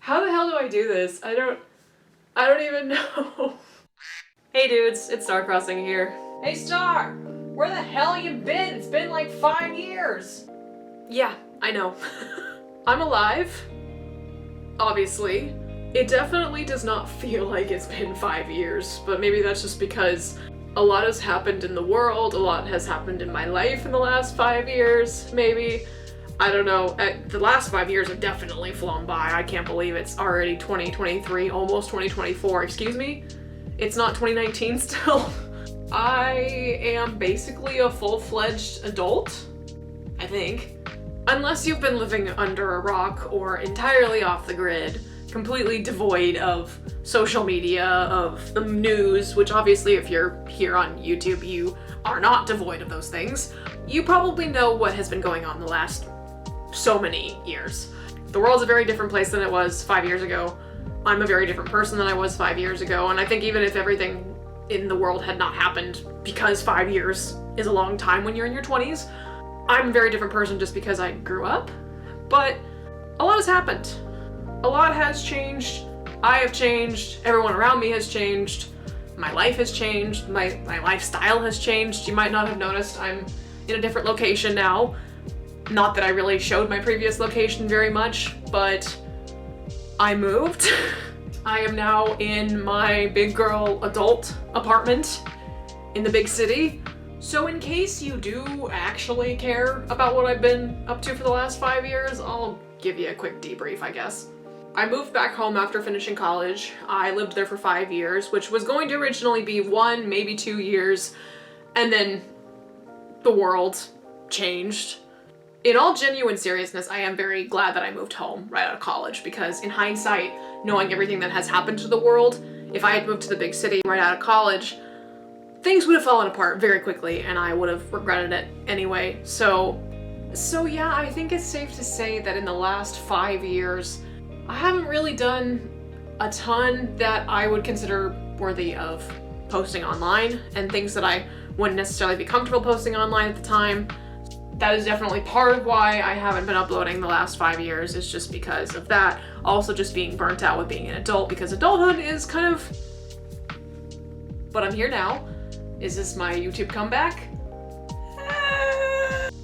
How the hell do I do this? I don't even know. Hey dudes, it's Star Crossing here. Hey Star, where the hell you been? It's been like 5 years. Yeah, I know. I'm alive. Obviously. It definitely does not feel like it's been 5 years, but maybe that's just because a lot has happened in the world, a lot has happened in my life in the last 5 years, maybe. I don't know. The last 5 years have definitely flown by. I can't believe it's already 2023, almost 2024. Excuse me? It's not 2019 still. I am basically a full-fledged adult, I think. Unless you've been living under a rock or entirely off the grid, completely devoid of social media, of the news, which obviously if you're here on YouTube, you are not devoid of those things. You probably know what has been going on the last so many years. The world's a very different place than it was 5 years ago. I'm a very different person than I was 5 years ago, and I think even if everything in the world had not happened, because 5 years is a long time when you're in your 20s, I'm a very different person just because I grew up. But a lot has happened. A lot has changed. I have changed. Everyone around me has changed. My life has changed. My lifestyle has changed. You might not have noticed I'm in a different location now. Not that I really showed my previous location very much, but I moved. I am now in my big girl adult apartment in the big city. So in case you do actually care about what I've been up to for the last 5 years, I'll give you a quick debrief, I guess. I moved back home after finishing college. I lived there for 5 years, which was going to originally be 1, maybe 2 years, and then the world changed. In all genuine seriousness, I am very glad that I moved home right out of college, because in hindsight, knowing everything that has happened to the world, if I had moved to the big city right out of college, things would have fallen apart very quickly and I would have regretted it anyway. So yeah, I think it's safe to say that in the last 5 years, I haven't really done a ton that I would consider worthy of posting online, and things that I wouldn't necessarily be comfortable posting online at the time. That is definitely part of why I haven't been uploading the last 5 years, is just because of that. Also just being burnt out with being an adult, because adulthood is kind of... But I'm here now. Is this my YouTube comeback?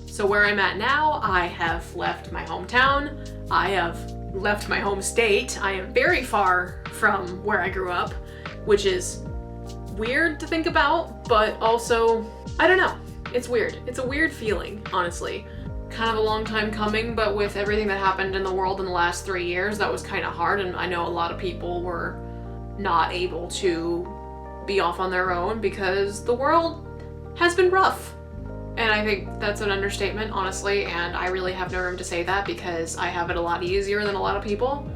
So where I'm at now, I have left my hometown. I have left my home state. I am very far from where I grew up, which is weird to think about, but also, I don't know. It's weird. It's a weird feeling, honestly. Kind of a long time coming, but with everything that happened in the world in the last 3 years, that was kind of hard, and I know a lot of people were not able to be off on their own because the world has been rough. And I think that's an understatement, honestly, and I really have no room to say that because I have it a lot easier than a lot of people.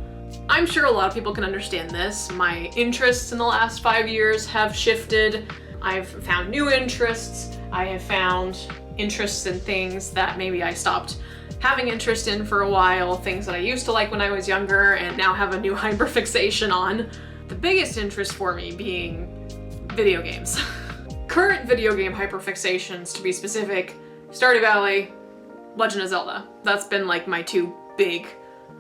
I'm sure a lot of people can understand this. My interests in the last 5 years have shifted. I've found new interests. I have found interests in things that maybe I stopped having interest in for a while, things that I used to like when I was younger and now have a new hyperfixation on. The biggest interest for me being video games. Current video game hyperfixations, to be specific, Stardew Valley, Legend of Zelda. That's been like my two big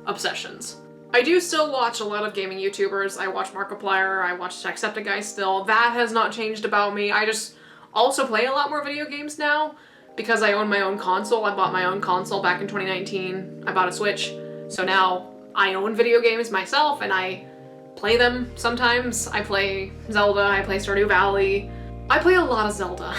obsessions. I do still watch a lot of gaming YouTubers. I watch Markiplier, I watch Jacksepticeye still. That has not changed about me. I just also play a lot more video games now because I own my own console. I bought my own console back in 2019. I bought a Switch. So now I own video games myself and I play them sometimes. I play Zelda, I play Stardew Valley. I play a lot of Zelda.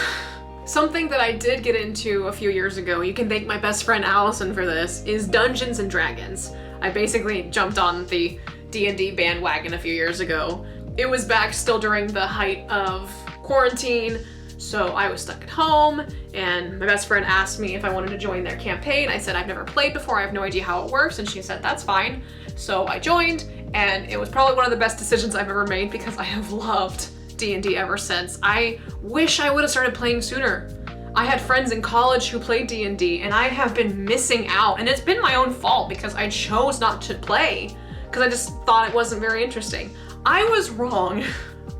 Something that I did get into a few years ago, you can thank my best friend Allison for this, is Dungeons and Dragons. I basically jumped on the D&D bandwagon a few years ago. It was back still during the height of quarantine, so I was stuck at home, and my best friend asked me if I wanted to join their campaign. I said, I've never played before, I have no idea how it works, and she said, that's fine. So I joined, and it was probably one of the best decisions I've ever made because I have loved D&D ever since. I wish I would have started playing sooner. I had friends in college who played D&D, and I have been missing out, and it's been my own fault because I chose not to play because I just thought it wasn't very interesting. I was wrong.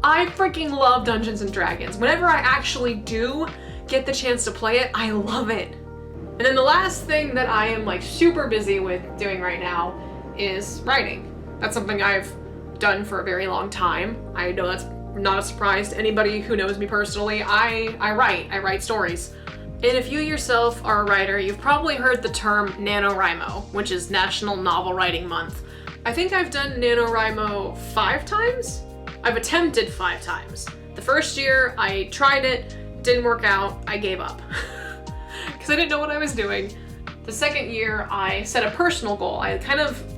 I freaking love Dungeons and Dragons. Whenever I actually do get the chance to play it, I love it. And then the last thing that I am like super busy with doing right now is writing. That's something I've done for a very long time. I know that's not a surprise to anybody who knows me personally. I write stories. And if you yourself are a writer, you've probably heard the term NaNoWriMo, which is National Novel Writing Month. I think I've done NaNoWriMo 5 times? I've attempted 5 times. The first year I tried it, didn't work out, I gave up. Because I didn't know what I was doing. The second year I set a personal goal. I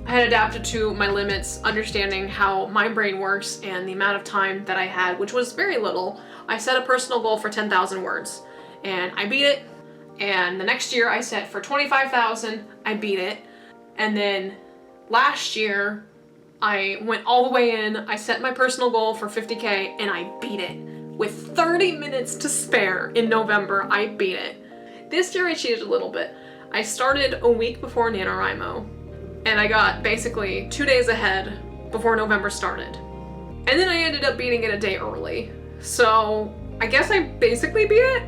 had adapted to my limits, understanding how my brain works and the amount of time that I had, which was very little. I set a personal goal for 10,000 words and I beat it. And the next year I set for 25,000, I beat it. And then last year I went all the way in, I set my personal goal for 50K and I beat it. With 30 minutes to spare in November, I beat it. This year I cheated a little bit. I started a week before NaNoWriMo, and I got basically 2 days ahead before November started. And then I ended up beating it a day early. So I guess I basically beat it.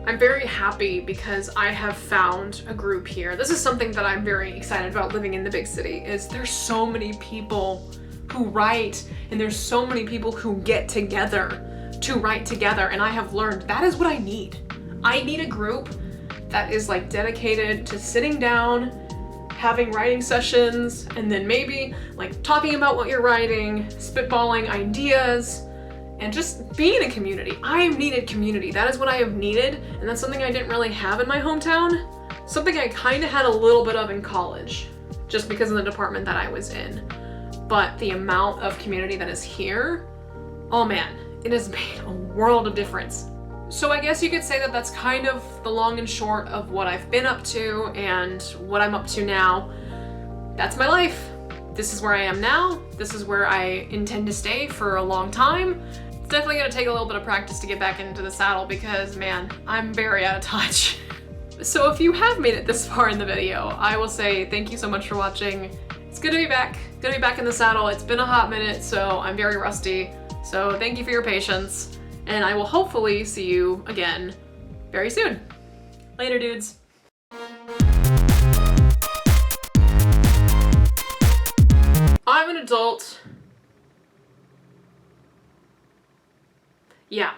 I'm very happy because I have found a group here. This is something that I'm very excited about living in the big city, is there's so many people who write, and there's so many people who get together to write together, and I have learned that is what I need. I need a group that is like dedicated to sitting down, having writing sessions, and then maybe like talking about what you're writing, spitballing ideas, and just being a community. I have needed community. That is what I have needed, and that's something I didn't really have in my hometown. Something I kind of had a little bit of in college, just because of the department that I was in. But the amount of community that is here, oh man, it has made a world of difference. So I guess you could say that that's kind of the long and short of what I've been up to and what I'm up to now. That's my life. This is where I am now. This is where I intend to stay for a long time. It's definitely gonna take a little bit of practice to get back into the saddle because, man, I'm very out of touch. So if you have made it this far in the video, I will say thank you so much for watching. It's good to be back. Good to be back in the saddle. It's been a hot minute, so I'm very rusty. So thank you for your patience, and I will hopefully see you again very soon. Later, dudes. I'm an adult. Yeah.